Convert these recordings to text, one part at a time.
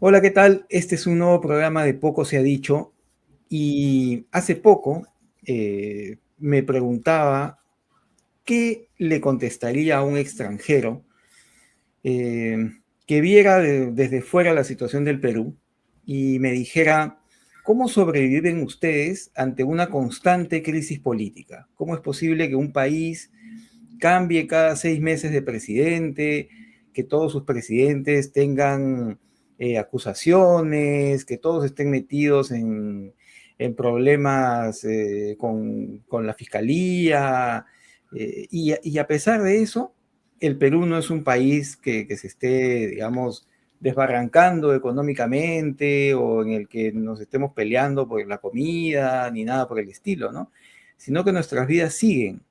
Hola, ¿qué tal? Este es un nuevo programa de Poco se ha dicho y hace poco me preguntaba qué le contestaría a un extranjero eh, que viera desde fuera la situación del Perú y me dijera, ¿cómo sobreviven ustedes ante una constante crisis política? ¿Cómo es posible que un país cambie cada 6 meses de presidente, que todos sus presidentes tengan acusaciones, que todos estén metidos en problemas con la fiscalía? Y a pesar de eso, el Perú no es un país que se esté, digamos, desbarrancando económicamente o en el que nos estemos peleando por la comida ni nada por el estilo, ¿no? Sino que nuestras vidas siguen.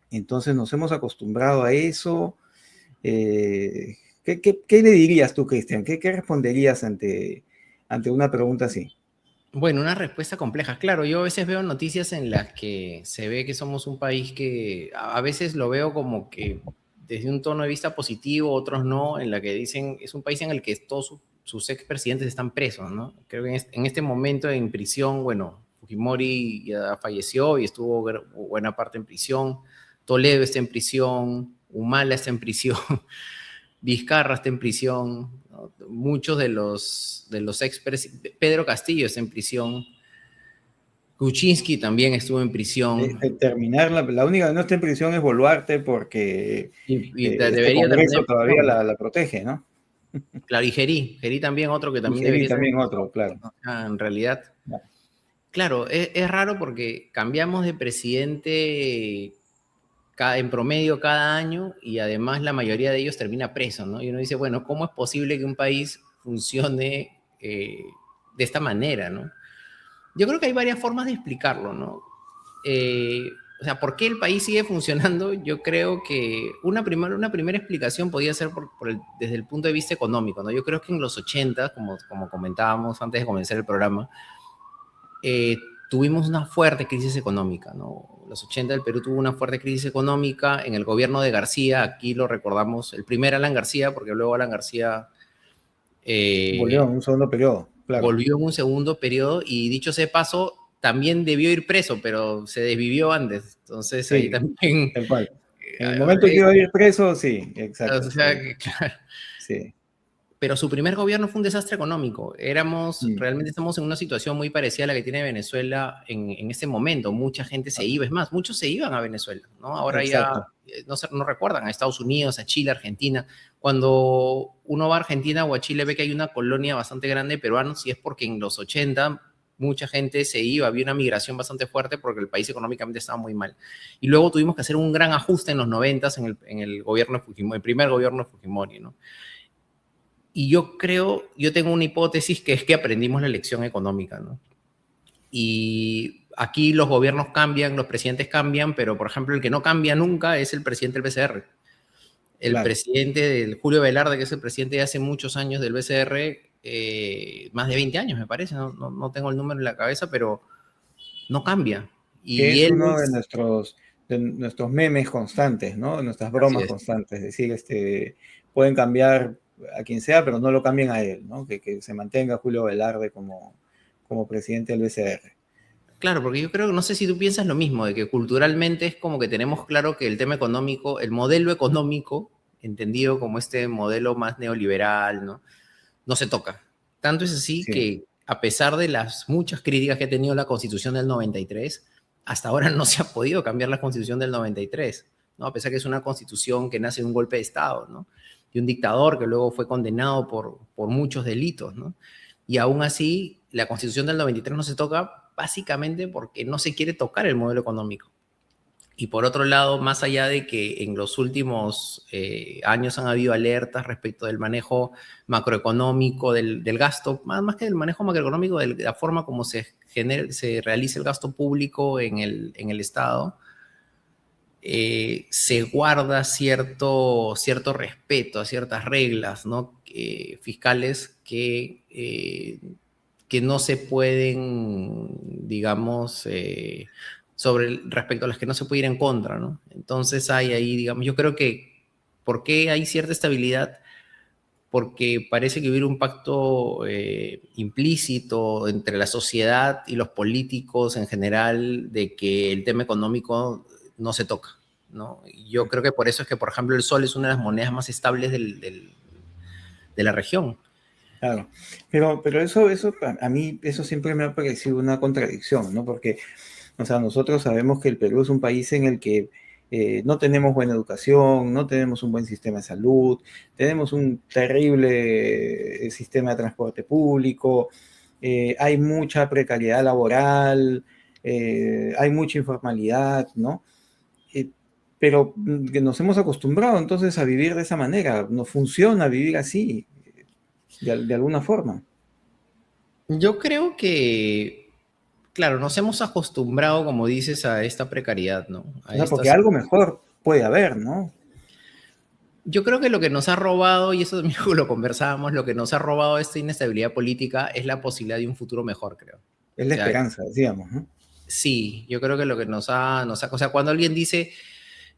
Entonces nos hemos acostumbrado a eso. ¿Qué le dirías tú, Cristian? ¿Qué responderías ante una pregunta así? Bueno, una respuesta compleja. Claro, yo a veces veo noticias en las que se ve que somos un país que a veces lo veo como que desde un tono de vista positivo, otros no, en la que dicen es un país en el que todos sus expresidentes están presos, ¿no? Creo que en este momento en prisión, bueno, Fujimori ya falleció y estuvo buena parte en prisión, Toledo está en prisión, Humala está en prisión, Vizcarra está en prisión, ¿no? Muchos de los Pedro Castillo está en prisión, Kuczynski también estuvo en prisión, Terminar, la única que no está en prisión es Boluarte porque y este debería terminar Congreso en todavía prisión, ¿no? la protege, ¿no? Claro, y Gerí también otro que Y también Geri debería estar en también prisión. otro, claro. O sea, en realidad, claro, es raro porque cambiamos de presidente en promedio cada año y además la mayoría de ellos termina preso, ¿no? Y uno dice, bueno, ¿cómo es posible que un país funcione de esta manera, ¿no? Yo creo que hay varias formas de explicarlo, ¿no? O sea, ¿por qué el país sigue funcionando? Yo creo que una primera explicación podría ser desde el punto de vista económico, ¿no? Yo creo que en los 80, como comentábamos antes de comenzar el programa, tuvimos una fuerte crisis económica, ¿no? En los 80 el Perú tuvo una fuerte crisis económica en el gobierno de García, aquí lo recordamos, el primer Alan García, porque luego Alan García Volvió eh, en un segundo periodo, claro. volvió en un segundo periodo y dicho sea de paso, también debió ir preso, pero se desvivió antes. Entonces ahí Sí, también, tal cual. En el momento que iba a ir preso, sí, o exacto. sea, claro. Sí. Pero su primer gobierno fue un desastre económico. Mm, Realmente estamos en una situación muy parecida a la que tiene Venezuela en este momento. Mucha gente se iba, es más, muchos se iban a Venezuela, ¿no? Ahora ya exacto. no recuerdan a Estados Unidos, a Chile, Argentina. Cuando uno va a Argentina o a Chile ve que hay una colonia bastante grande de peruanos y es porque en los 80 mucha gente se iba, había una migración bastante fuerte porque el país económicamente estaba muy mal. Y luego tuvimos que hacer un gran ajuste en los 90 en el gobierno de Fujimori, el primer gobierno de Fujimori, ¿no? Y yo tengo una hipótesis que es que aprendimos la lección económica, ¿no? Y aquí los gobiernos cambian, los presidentes cambian, pero por ejemplo el que no cambia nunca es el presidente del BCR. El Claro. presidente del Julio Velarde, que es el presidente de hace muchos años del BCR, más de 20 años me parece, no tengo el número en la cabeza, pero no cambia. Que Y es él uno es... de nuestros memes constantes, ¿no? Nuestras Así bromas es. constantes. Es decir, pueden cambiar a quien sea, pero no lo cambien a él, ¿no? Que se mantenga Julio Velarde como presidente del BCR. Claro, porque yo creo que no sé si tú piensas lo mismo, de que culturalmente es como que tenemos claro que el tema económico, el modelo económico, entendido como este modelo más neoliberal, ¿no? No se toca. Tanto es así Sí, que a pesar de las muchas críticas que ha tenido la Constitución del 93, hasta ahora no se ha podido cambiar la Constitución del 93, ¿no? A pesar que es una Constitución que nace de un golpe de Estado, ¿no? De un dictador que luego fue condenado por muchos delitos, ¿no? Y aún así, la Constitución del 93 no se toca básicamente porque no se quiere tocar el modelo económico. Y por otro lado, más allá de que en los últimos años han habido alertas respecto del manejo macroeconómico del gasto, más que del manejo macroeconómico, de la forma como se realiza el gasto público en el Estado, se guarda cierto respeto a ciertas reglas, ¿no? Fiscales que no se pueden, digamos, respecto a las que no se puede ir en contra, ¿no? Entonces hay ahí, digamos, yo creo que, ¿por qué hay cierta estabilidad? porque parece que hubiera un pacto implícito entre la sociedad y los políticos en general de que el tema económico no se toca, ¿no? Yo creo que por eso es que, por ejemplo, el sol es una de las monedas más estables de la región. Claro, pero eso a mí eso siempre me ha parecido una contradicción, ¿no? Porque, o sea, nosotros sabemos que el Perú es un país en el que no tenemos buena educación, no tenemos un buen sistema de salud, tenemos un terrible sistema de transporte público, hay mucha precariedad laboral, hay mucha informalidad, ¿no? Eh, pero que nos hemos acostumbrado entonces a vivir de esa manera, nos funciona vivir así, de alguna forma. Yo creo que, claro, nos hemos acostumbrado, como dices, a esta precariedad, ¿no? O A sea, porque estas. algo mejor puede haber, ¿no? Yo creo que lo que nos ha robado, y eso también lo conversábamos, lo que nos ha robado esta inestabilidad política es la posibilidad de un futuro mejor, creo. Es O la sea, esperanza, decíamos, ¿no? sí, yo creo que lo que o sea, cuando alguien dice,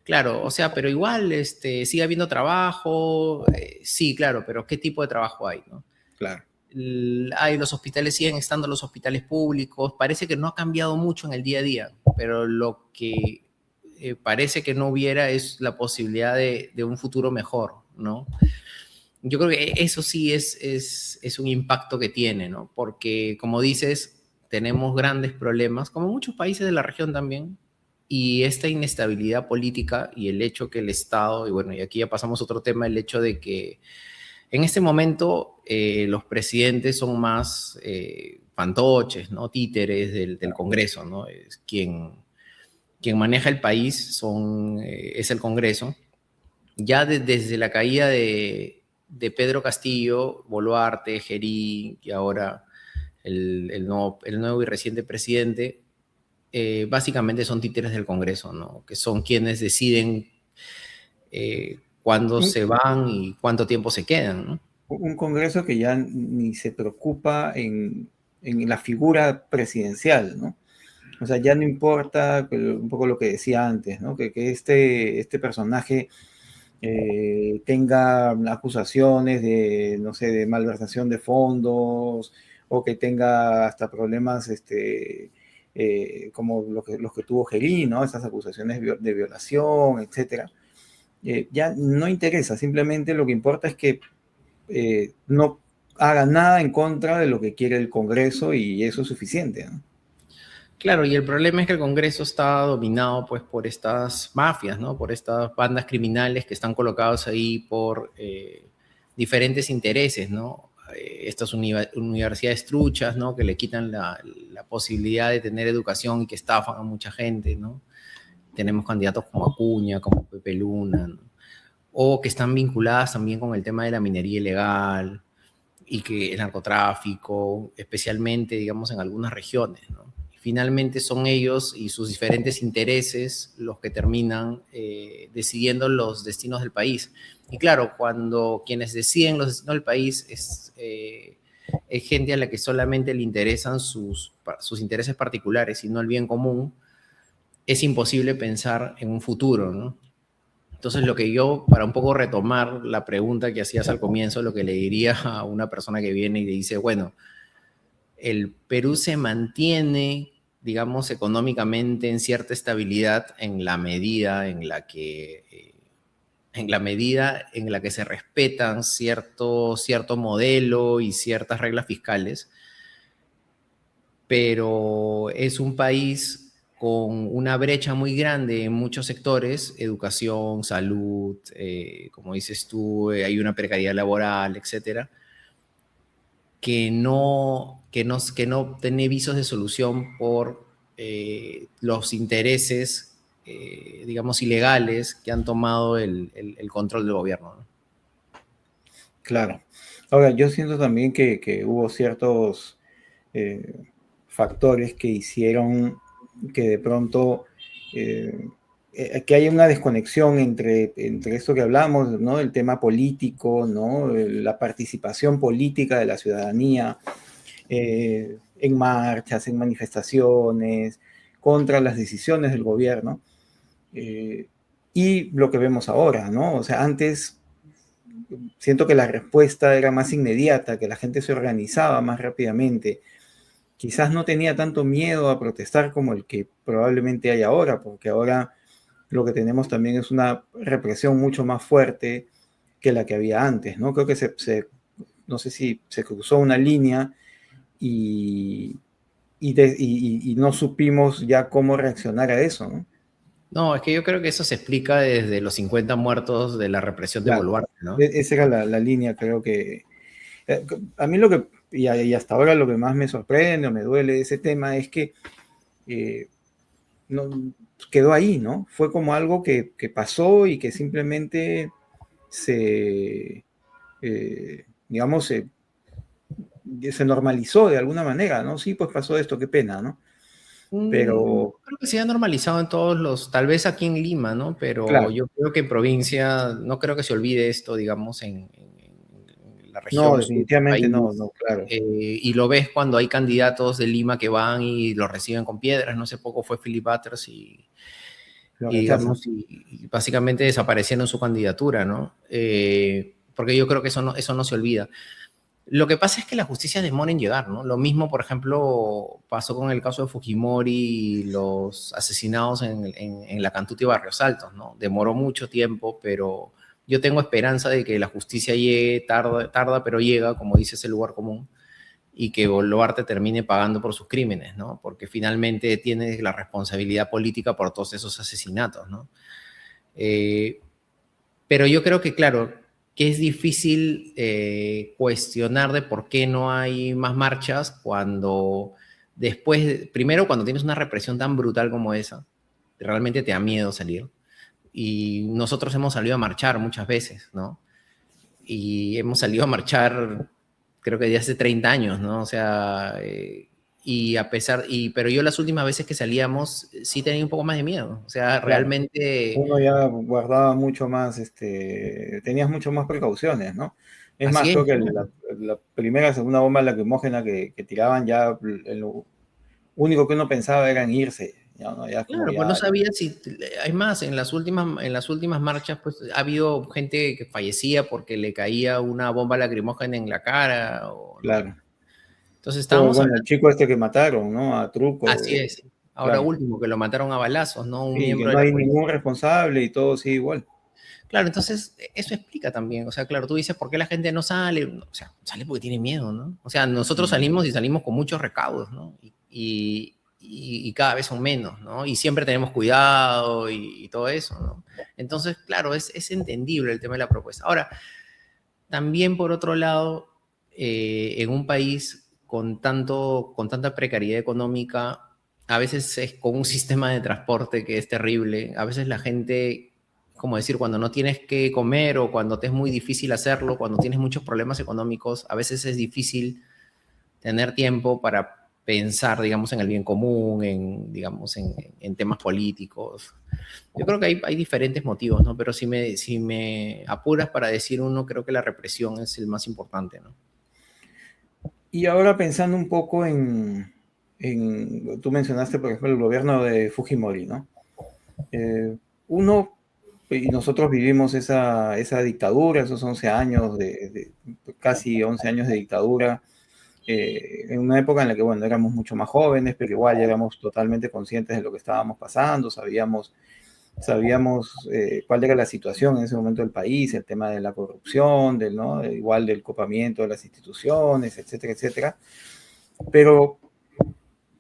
claro, o sea, pero igual, sigue habiendo trabajo, sí, claro, pero ¿qué tipo de trabajo hay, no? Claro. Los hospitales siguen estando los hospitales públicos, parece que no ha cambiado mucho en el día a día, pero lo que parece que no hubiera es la posibilidad de un futuro mejor, ¿no? Yo creo que eso sí es un impacto que tiene, ¿no? Porque, como dices, tenemos grandes problemas, como muchos países de la región también, y esta inestabilidad política y el hecho que el Estado, y bueno, y aquí ya pasamos a otro tema, el hecho de que en este momento los presidentes son más fantoches, ¿no? Títeres del Congreso, ¿no? Es quien maneja el país es el Congreso. Ya desde la caída de Pedro Castillo, Boluarte, Gerí y ahora el nuevo y reciente presidente, básicamente son títeres del Congreso, ¿no? Que son quienes deciden cuándo Un, se van y cuánto tiempo se quedan, ¿no? un Congreso que ya ni se preocupa en la figura presidencial, ¿no? O sea, ya no importa un poco lo que decía antes, ¿no? Que este personaje tenga acusaciones de, no sé, de malversación de fondos o que tenga hasta problemas como los que tuvo Gerí, ¿no? Esas acusaciones de violación, etcétera. Ya no interesa, simplemente lo que importa es que no haga nada en contra de lo que quiere el Congreso y eso es suficiente, ¿no? Claro, y el problema es que el Congreso está dominado pues por estas mafias, ¿no? Por estas bandas criminales que están colocados ahí por diferentes intereses, ¿no? Estas universidades truchas, ¿no? Que le quitan la posibilidad de tener educación y que estafan a mucha gente, ¿no? Tenemos candidatos como Acuña, como Pepe Luna, ¿no? O que están vinculadas también con el tema de la minería ilegal y que el narcotráfico, especialmente, digamos, en algunas regiones, ¿no? Finalmente son ellos y sus diferentes intereses los que terminan decidiendo los destinos del país. Y claro, cuando quienes deciden los destinos del país es gente a la que solamente le interesan sus intereses particulares y no el bien común, es imposible pensar en un futuro, ¿no? Entonces, lo que yo, para un poco retomar la pregunta que hacías al comienzo, lo que le diría a una persona que viene y le dice, bueno, el Perú se mantiene, digamos, económicamente en cierta estabilidad en la medida en la que se respetan cierto modelo y ciertas reglas fiscales, pero es un país con una brecha muy grande en muchos sectores, educación, salud, como dices tú, hay una precariedad laboral, etcétera, que no tiene visos de solución por los intereses, digamos, ilegales que han tomado el control del gobierno, ¿no? Claro. Ahora, yo siento también que hubo ciertos eh, factores que hicieron que de pronto que haya una desconexión entre esto que hablamos, ¿no? El tema político, ¿no? La participación política de la ciudadanía en marchas, en manifestaciones, contra las decisiones del gobierno, eh, y lo que vemos ahora, ¿no? O sea, antes siento que la respuesta era más inmediata, que la gente se organizaba más rápidamente. Quizás no tenía tanto miedo a protestar como el que probablemente hay ahora, porque ahora lo que tenemos también es una represión mucho más fuerte que la que había antes, ¿no? Creo que no sé si se cruzó una línea y, y no supimos ya cómo reaccionar a eso, ¿no? No, es que yo creo que eso se explica desde los 50 muertos de la represión de Claro, Boluarte, ¿no? esa era la línea, creo que... A mí lo que, y hasta ahora lo que más me sorprende o me duele de ese tema es que eh, no, quedó ahí, ¿no? Fue como algo que pasó y que simplemente digamos, se normalizó de alguna manera, ¿no? Sí, pues pasó esto, qué pena, ¿no? Pero, Creo que se ha normalizado en todos los, tal vez aquí en Lima, ¿no? Pero claro, yo creo que en provincia, no creo que se olvide esto, digamos, en la no, región sur del definitivamente no, país. no, claro. Y lo ves cuando hay candidatos de Lima que van y los reciben con piedras. No sé, poco fue Philip Butters Lo y rechazan. digamos, y básicamente desaparecieron su candidatura, ¿no? Porque yo creo que eso no se olvida. Lo que pasa es que la justicia demora en llegar, ¿no? Lo mismo, por ejemplo, pasó con el caso de Fujimori y los asesinados en la Cantuta y Barrios Altos, ¿no? Demoró mucho tiempo, pero yo tengo esperanza de que la justicia llegue, tarda, pero llega, como dice ese lugar común, y que Boluarte termine pagando por sus crímenes, ¿no? Porque finalmente tiene la responsabilidad política por todos esos asesinatos, ¿no? Eh, pero yo creo que, claro, que es difícil cuestionar de por qué no hay más marchas cuando después, primero cuando tienes una represión tan brutal como esa, realmente te da miedo salir. Y nosotros hemos salido a marchar muchas veces, ¿no? Y hemos salido a marchar, creo que de hace 30 años, ¿no? O sea, y a pesar, pero yo las últimas veces que salíamos sí tenía un poco más de miedo. O sea, Claro. realmente, Uno ya guardaba mucho más, tenías mucho más precauciones, ¿no? Es más, así es, creo que claro. la primera, segunda bomba lacrimógena que tiraban ya, lo único que uno pensaba era en irse, ya, ¿no? Ya como Claro, pues no ya, sabía si, hay más, en las últimas marchas, pues ha habido gente que fallecía porque le caía una bomba lacrimógena en la cara, o, ¿no? claro. Entonces O estábamos bueno, el hablando, chico este que mataron, ¿no? A así Truco, es, ahora claro. último, que lo mataron a balazos, ¿no? Un Sí, que miembro de no la hay policía. ningún responsable y todo sigue igual. Claro, entonces eso explica también, o sea, claro, tú dices, ¿por qué la gente no sale? O sea, sale porque tiene miedo, ¿no? O sea, nosotros Mm. salimos y salimos con muchos recaudos, ¿no? Y cada vez son menos, ¿no? Y siempre tenemos cuidado y todo eso, ¿no? Entonces, claro, es entendible el tema de la propuesta. Ahora, también por otro lado, en un país con tanta precariedad económica, a veces es con un sistema de transporte que es terrible, a veces la gente, como decir, cuando no tienes que comer o cuando te es muy difícil hacerlo, cuando tienes muchos problemas económicos, a veces es difícil tener tiempo para pensar, digamos, en el bien común, digamos, en temas políticos. Yo creo que hay diferentes motivos, ¿no? Pero si me apuras para decir uno, creo que la represión es el más importante, ¿no? Y ahora pensando un poco tú mencionaste, por ejemplo, el gobierno de Fujimori, ¿no? Eh, uno, y nosotros vivimos esa dictadura, esos 11 años, casi 11 años de dictadura, en una época en la que, bueno, éramos mucho más jóvenes, pero igual ya éramos totalmente conscientes de lo que estábamos pasando, sabíamos cuál era la situación en ese momento del país, el tema de la corrupción, ¿no? Igual del copamiento de las instituciones, etcétera, etcétera. Pero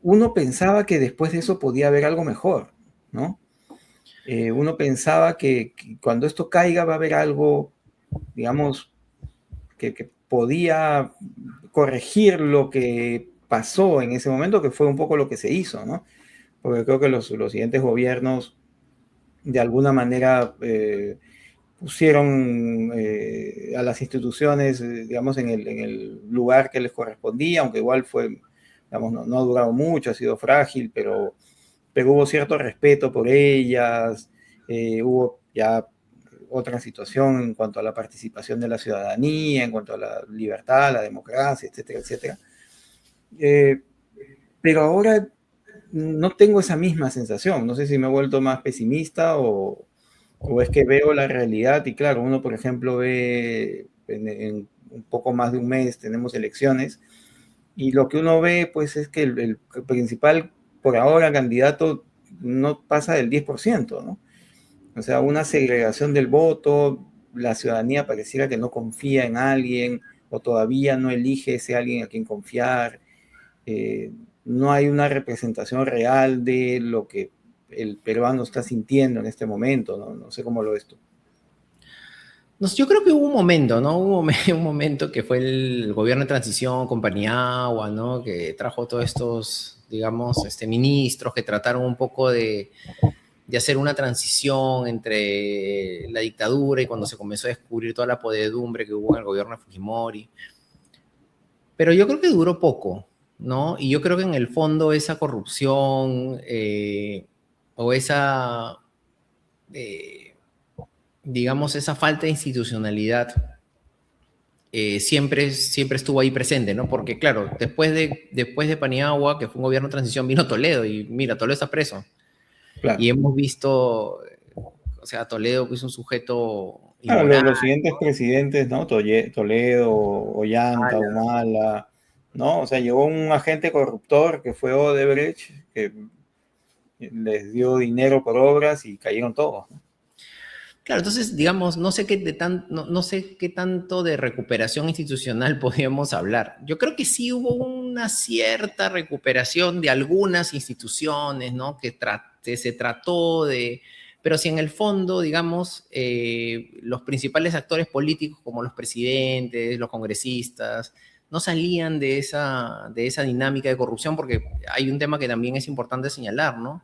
uno pensaba que después de eso podía haber algo mejor, ¿no? Uno pensaba que cuando esto caiga va a haber algo, digamos, que podía corregir lo que pasó en ese momento, que fue un poco lo que se hizo, ¿no? Porque creo que los siguientes gobiernos, de alguna manera, pusieron a las instituciones, digamos, en el lugar que les correspondía, aunque igual fue, digamos, no ha durado mucho, ha sido frágil, pero hubo cierto respeto por ellas, hubo ya otra situación en cuanto a la participación de la ciudadanía, en cuanto a la libertad, la democracia, etcétera, etcétera. Eh, pero ahora no tengo esa misma sensación, no sé si me he vuelto más pesimista O es que veo la realidad y claro, uno por ejemplo ve en un poco más de un mes tenemos elecciones y lo que uno ve pues es que el principal por ahora candidato no pasa del 10%, ¿no? O sea, una segregación del voto, la ciudadanía pareciera que no confía en alguien o todavía no elige ese alguien a quien confiar. eh, no hay una representación real de lo que el peruano está sintiendo en este momento, ¿no? No sé cómo lo ves tú. No sé, yo creo que hubo un momento, ¿no? Hubo un momento que fue el gobierno de transición, compañía agua, ¿no? Que trajo todos estos, digamos, ministros que trataron un poco de hacer una transición entre la dictadura y cuando se comenzó a descubrir toda la podredumbre que hubo en el gobierno de Fujimori. Pero yo creo que duró poco, ¿no? Y yo creo que en el fondo esa corrupción o esa, eh, digamos, esa falta de institucionalidad siempre estuvo ahí presente, ¿no? Porque claro, después de Paniagua, que fue un gobierno de transición, vino Toledo y mira, Toledo está preso. Claro. Y hemos visto, o sea, Toledo que es un sujeto Claro, inmoral. los siguientes presidentes, ¿no? Toledo, Ollanta, Humala, ¿no? O sea, llegó un agente corruptor que fue Odebrecht, que les dio dinero por obras y cayeron todos, ¿no? Claro, entonces, digamos, no sé qué tanto de recuperación institucional podríamos hablar. Yo creo que sí hubo una cierta recuperación de algunas instituciones, ¿no? Se trató de, pero si en el fondo, digamos, los principales actores políticos como los presidentes, los congresistas, no salían de esa dinámica de corrupción, porque hay un tema que también es importante señalar, ¿no?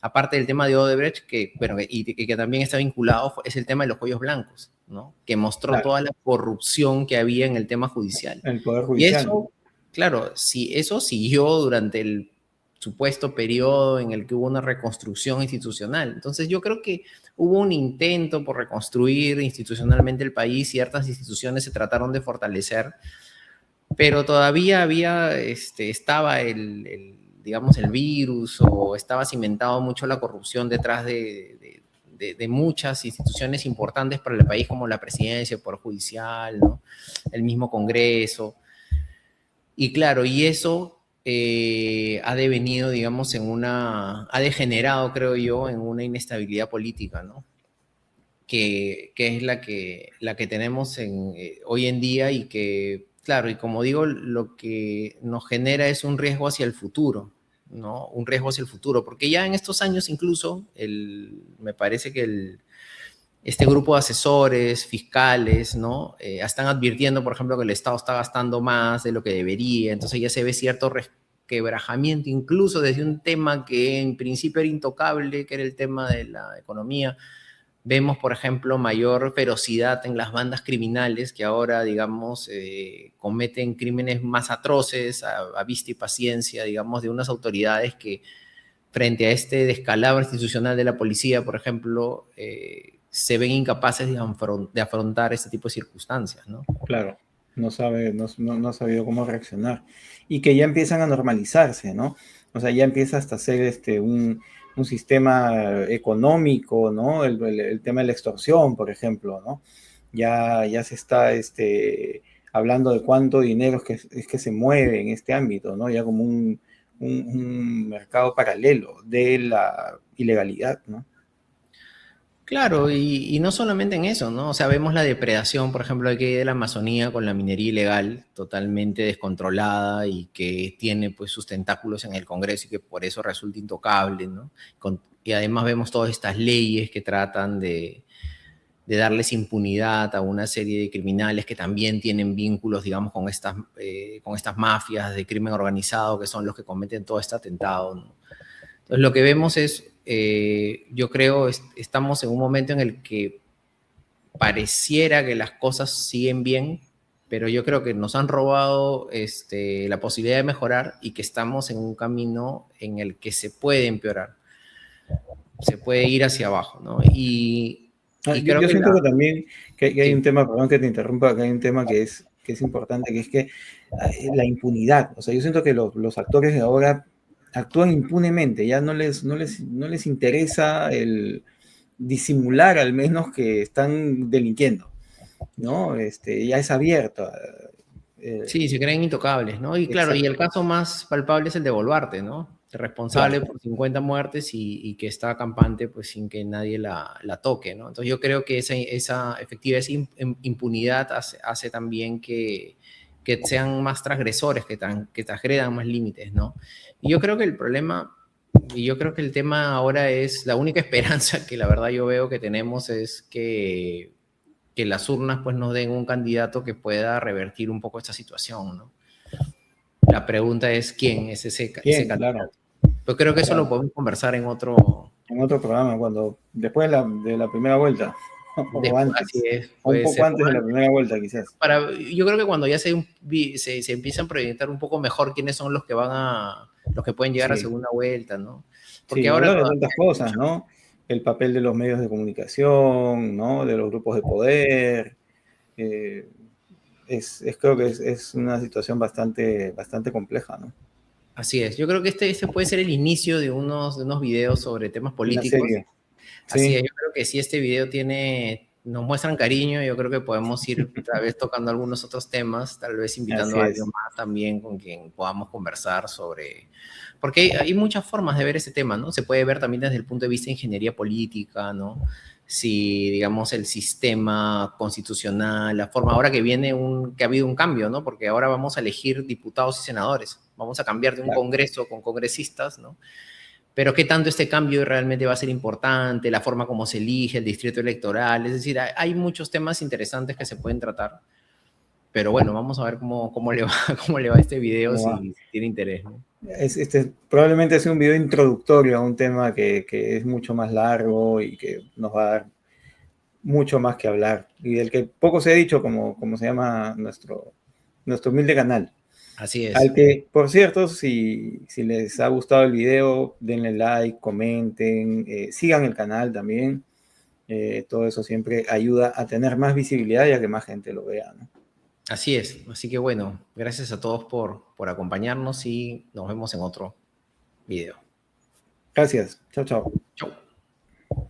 Aparte del tema de Odebrecht, que, bueno, que también está vinculado, es el tema de los cuellos blancos, ¿no? Que mostró Claro, toda la corrupción que había en el tema judicial. el Poder Y Judicial, ¿no? eso, claro, si eso siguió durante el supuesto periodo en el que hubo una reconstrucción institucional. Entonces yo creo que hubo un intento por reconstruir institucionalmente el país, ciertas instituciones se trataron de fortalecer, pero todavía estaba digamos, el virus o estaba cimentado mucho la corrupción detrás de muchas instituciones importantes para el país, como la presidencia, el Poder Judicial, ¿no? El mismo Congreso. Y claro, y eso ha devenido, digamos, ha degenerado, creo yo, en una inestabilidad política, ¿no? Que es la que tenemos hoy en día y que, claro, y como digo, lo que nos genera es un riesgo hacia el futuro, ¿no? Un riesgo hacia el futuro, porque ya en estos años incluso, me parece que este grupo de asesores fiscales, ¿no? Están advirtiendo, por ejemplo, que el Estado está gastando más de lo que debería, entonces ya se ve cierto resquebrajamiento, incluso desde un tema que en principio era intocable, que era el tema de la economía. Vemos, por ejemplo, mayor ferocidad en las bandas criminales que ahora, digamos, cometen crímenes más atroces a vista y paciencia, digamos, de unas autoridades que frente a este descalabro institucional de la policía, por ejemplo, se ven incapaces de afrontar este tipo de circunstancias, ¿no? Claro, no ha sabido cómo reaccionar. Y que ya empiezan a normalizarse, ¿no? O sea, ya empieza hasta ser un sistema económico, ¿no? El tema de la extorsión, por ejemplo, ¿no? Ya se está hablando de cuánto dinero es que se mueve en este ámbito, ¿no? Ya como un mercado paralelo de la ilegalidad, ¿no? Claro, y no solamente en eso, ¿no? O sea, vemos la depredación, por ejemplo, aquí de la Amazonía con la minería ilegal, totalmente descontrolada y que tiene pues sus tentáculos en el Congreso y que por eso resulta intocable, ¿no? Y además vemos todas estas leyes que tratan de darles impunidad a una serie de criminales que también tienen vínculos, digamos, con estas mafias de crimen organizado que son los que cometen todo este atentado, ¿no? Entonces, lo que vemos es, yo creo, estamos en un momento en el que pareciera que las cosas siguen bien, pero yo creo que nos han robado la posibilidad de mejorar y que estamos en un camino en el que se puede empeorar, se puede ir hacia abajo, ¿no? Y creo Yo que siento que también que hay un sí, tema, perdón que te interrumpa, que hay un tema que es importante, que es que la impunidad, o sea, yo siento que los actores de ahora actúan impunemente, ya no les interesa disimular al menos que están delinquiendo, ¿no? Ya es abierto. Sí, se creen intocables, ¿no? Y claro, y el Exacto, caso más palpable es el de Boluarte, ¿no? El responsable claro. por 50 muertes y que está campante pues sin que nadie la toque, ¿no? Entonces yo creo que esa efectiva esa impunidad hace también que sean más transgresores, que transgredan más límites, ¿no? Y yo creo que el problema, y yo creo que el tema ahora es, la única esperanza que la verdad yo veo que tenemos es que las urnas pues nos den un candidato que pueda revertir un poco esta situación, ¿no? La pregunta es quién es ese Bien, claro, candidato. Yo creo que eso lo claro. podemos conversar en otro... En otro programa, después de la primera vuelta, o Después, así antes, es, o un puede poco ser. antes de la primera vuelta, quizás. Yo creo que cuando ya se empiezan a proyectar un poco mejor quiénes son los que los que pueden llegar a Sí, segunda vuelta, ¿no? Porque sí, ahora hablar de todavía tantas hay cosas, ¿no? El papel de los medios de comunicación, ¿no? De los grupos de poder. eh, Creo que es una situación bastante compleja, ¿no? Así es, yo creo que este puede ser el inicio de unos videos sobre temas Una políticos. serie, Así es, sí, yo creo que si este video nos muestran cariño, yo creo que podemos ir tal vez tocando algunos otros temas, tal vez invitando así a alguien es. más también con quien podamos conversar sobre... Porque hay muchas formas de ver ese tema, ¿no? Se puede ver también desde el punto de vista de ingeniería política, ¿no? Si, digamos, el sistema constitucional, la forma, ahora que que ha habido un cambio, ¿no? Porque ahora vamos a elegir diputados y senadores, vamos a cambiar de un Claro. congreso con congresistas, ¿no? Pero qué tanto este cambio realmente va a ser importante, la forma como se elige, el distrito electoral, es decir, hay muchos temas interesantes que se pueden tratar, pero bueno, vamos a ver cómo le va, cómo le va este video ¿Cómo va? si tiene interés, ¿no? Probablemente sea un video introductorio a un tema que es mucho más largo y que nos va a dar mucho más que hablar y del que poco se ha dicho, como se llama nuestro humilde canal. Así es, Al que, por cierto, si les ha gustado el video, denle like, comenten, sigan el canal también. Todo eso siempre ayuda a tener más visibilidad y a que más gente lo vea, ¿no? así es. Así que bueno, gracias a todos por acompañarnos y nos vemos en otro video. Gracias. Chao, chao. Chau.